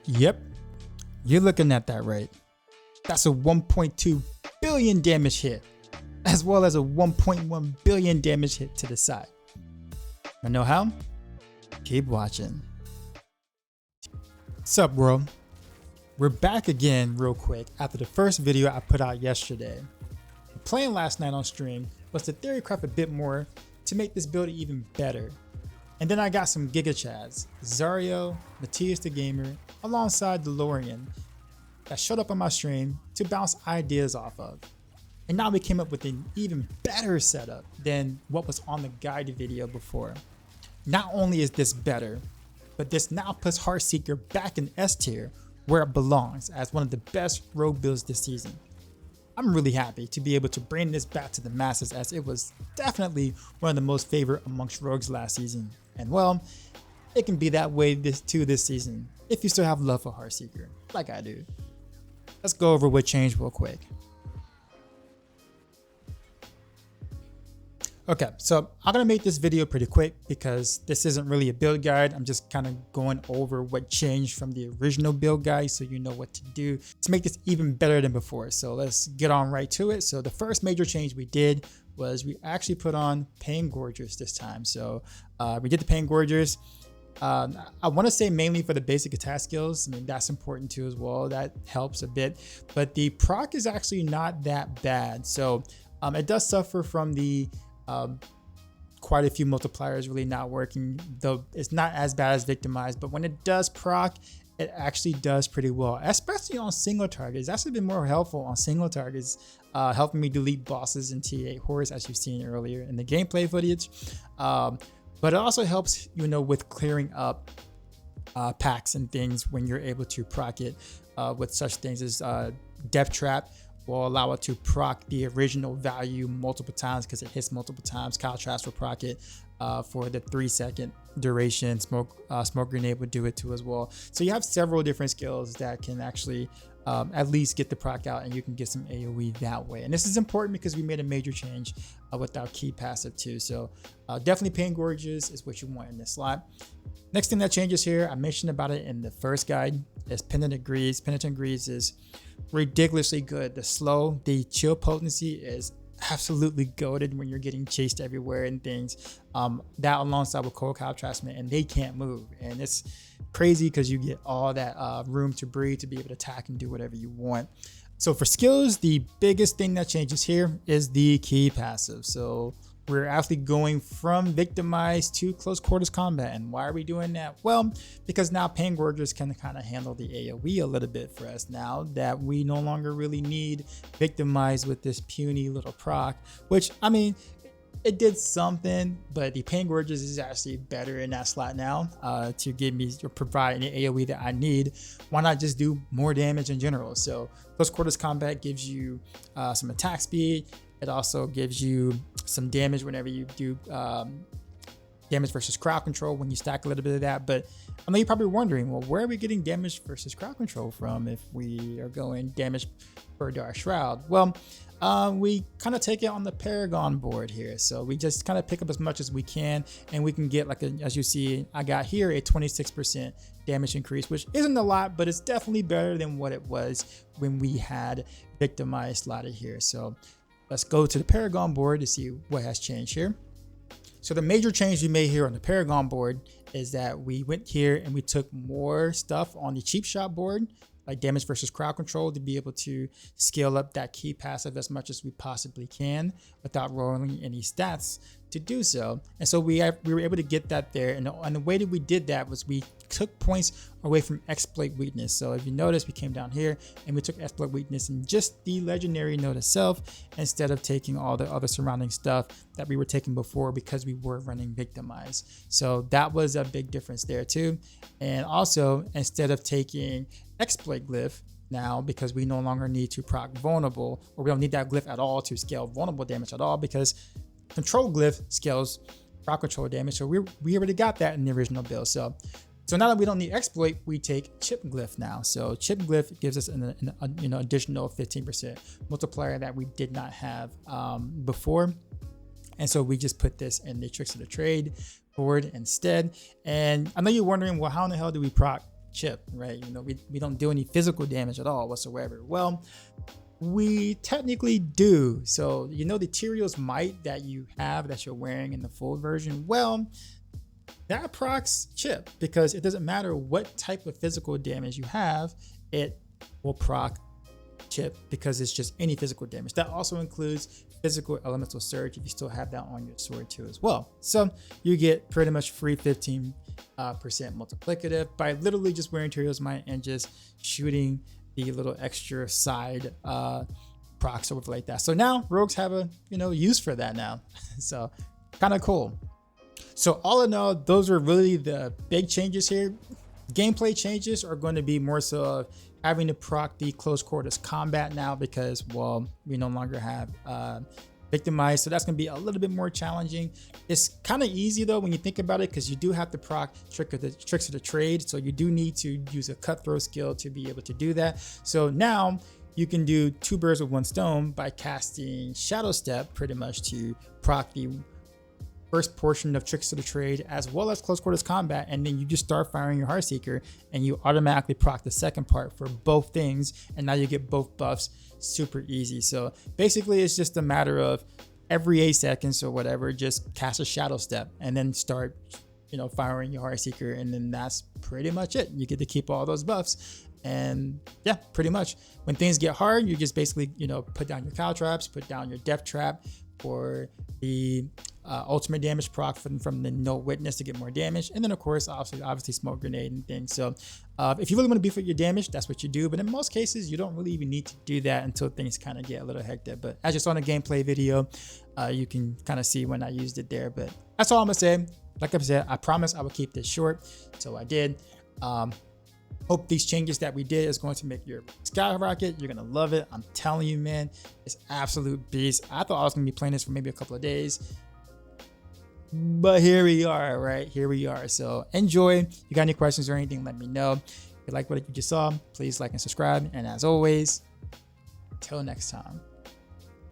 Yep, you're looking at that right. That's a 1.2 billion damage hit, as well as a 1.1 billion damage hit to the side. I know how? Keep watching. Sup world? We're back again real quick after the first video I put out yesterday. The plan last night on stream was to theorycraft a bit more to make this build even better. And then I got some Giga Chads, Xarrio, MattiastheGamer, alongside Delorian, that showed up on my stream to bounce ideas off of. And now we came up with an even better setup than what was on the guide video before. Not only is this better, but this now puts Heartseeker back in S tier where it belongs as one of the best rogue builds this season. I'm really happy to be able to bring this back to the masses, as it was definitely one of the most favored amongst rogues last season. And well, it can be that way this season if you still have love for Heartseeker, like I do. Let's go over what changed real quick. Okay, so I'm gonna make this video pretty quick because this isn't really a build guide. I'm just kind of going over what changed from the original build guide so you know what to do to make this even better than before. So let's get on right to it. So the first major change we did was we actually put on Pain Gorgers this time. So we did the Pain Gorgers. I want to say mainly for the basic attack skills. I mean, that's important too as well. That helps a bit, but the proc is actually not that bad. So it does suffer from the quite a few multipliers really not working, though it's not as bad as Victimized, but when it does proc, it actually does pretty well, especially on single targets. It's actually been more helpful on single targets, helping me delete bosses in T8 horrors, as you've seen earlier in the gameplay footage. But it also helps, you know, with clearing up packs and things when you're able to proc it with such things as Death Trap. Will allow it to proc the original value multiple times because it hits multiple times. Caltraps will proc it for the 3-second duration. Smoke Grenade would do it too as well. So you have several different skills that can actually at least get the proc out, and you can get some AoE that way. And this is important because we made a major change with our key passive too. So definitely Pain Gorges is what you want in this slot. Next thing that changes here, I mentioned about it in the first guide, is Penitent Greaves. Penitent Greaves is ridiculously good. The chill potency is absolutely goated when you're getting chased everywhere and things. That alongside with Cold Caltraps, man, and they can't move. And it's crazy because you get all that room to breathe to be able to attack and do whatever you want. So for skills, the biggest thing that changes here is the key passive. So we're actually going from Victimized to Close Quarters Combat. And why are we doing that? Well, because now Pain Gorgers can kind of handle the AoE a little bit for us now that we no longer really need Victimized with this puny little proc, which, I mean, it did something, but the Pain Gorgers is actually better in that slot now to give me or provide any AoE that I need. Why not just do more damage in general? So Close Quarters Combat gives you some attack speed. It also gives you some damage whenever you do damage versus crowd control when you stack a little bit of that. But I know you're probably wondering, well, where are we getting damage versus crowd control from if we are going damage per Dark Shroud? Well, we kind of take it on the Paragon board here. So we just kind of pick up as much as we can, and we can get, like, as you see, I got here a 26% damage increase, which isn't a lot, but it's definitely better than what it was when we had Victimized slotted here. So let's go to the Paragon board to see what has changed here. So the major change we made here on the Paragon board is that we went here and we took more stuff on the cheap shot board, like damage versus crowd control, to be able to scale up that key passive as much as we possibly can without rolling any stats to do so. And so we were able to get that there. And the way that we did that was we took points away from exploit weakness. So if you notice, we came down here and we took exploit weakness in just the legendary node itself, instead of taking all the other surrounding stuff that we were taking before because we were running Victimized. So that was a big difference there too. And also, instead of taking exploit glyph now, because we no longer need to proc vulnerable, or we don't need that glyph at all to scale vulnerable damage at all, because control glyph scales proc control damage. So we already got that in the original build. So now that we don't need exploit, we take chip glyph now. So chip glyph gives us an additional 15% multiplier that we did not have before. And so we just put this in the Tricks of the Trade board instead. And I know you're wondering, well, how in the hell do we proc chip, right? You know, we don't do any physical damage at all whatsoever. Well, we technically do. So, you know, the Tyrael's Might that you have, that you're wearing in the full version, well, that procs chip, because it doesn't matter what type of physical damage you have, it will proc chip, because it's just any physical damage. That also includes physical elemental surge if you still have that on your sword too as well. So you get pretty much free 15% multiplicative by literally just wearing Tyrael's Might and just shooting the little extra side procs over like that. So now rogues have a, you know, use for that now. So kind of cool. So all in all, those are really the big changes here. Gameplay changes are going to be more so of having to proc the close quarters combat now, because, well, we no longer have victimized, so that's going to be a little bit more challenging. It's kind of easy though when you think about it, because you do have to proc tricks of the trade, so you do need to use a cutthroat skill to be able to do that. So now you can do 2 birds with 1 stone by casting Shadow Step pretty much to proc the first portion of Tricks of the Trade as well as close quarters combat, and then you just start firing your Heartseeker and you automatically proc the second part for both things, and now you get both buffs super easy. So basically it's just a matter of every 8 seconds or whatever, just cast a Shadow Step and then start, you know, firing your Heartseeker, and then that's pretty much it. You get to keep all those buffs. And yeah, pretty much when things get hard, you just basically, you know, put down your caltrops, put down your death trap for the ultimate damage proc from the no witness to get more damage, and then of course obviously smoke grenade and things. So if you really want to beef up your damage, that's what you do, but in most cases you don't really even need to do that until things kind of get a little hectic. But as you saw in the gameplay video, you can kind of see when I used it there. But that's all I'm gonna say. Like I said, I promised I would keep this short, so I did. Hope these changes that we did is going to make your skyrocket. You're gonna love it, I'm telling you, man. It's absolute beast. I thought I was gonna be playing this for maybe a couple of days, but here we are, right? Here we are. So enjoy. If you got any questions or anything, let me know. If you like what you just saw, please like and subscribe. And as always, till next time.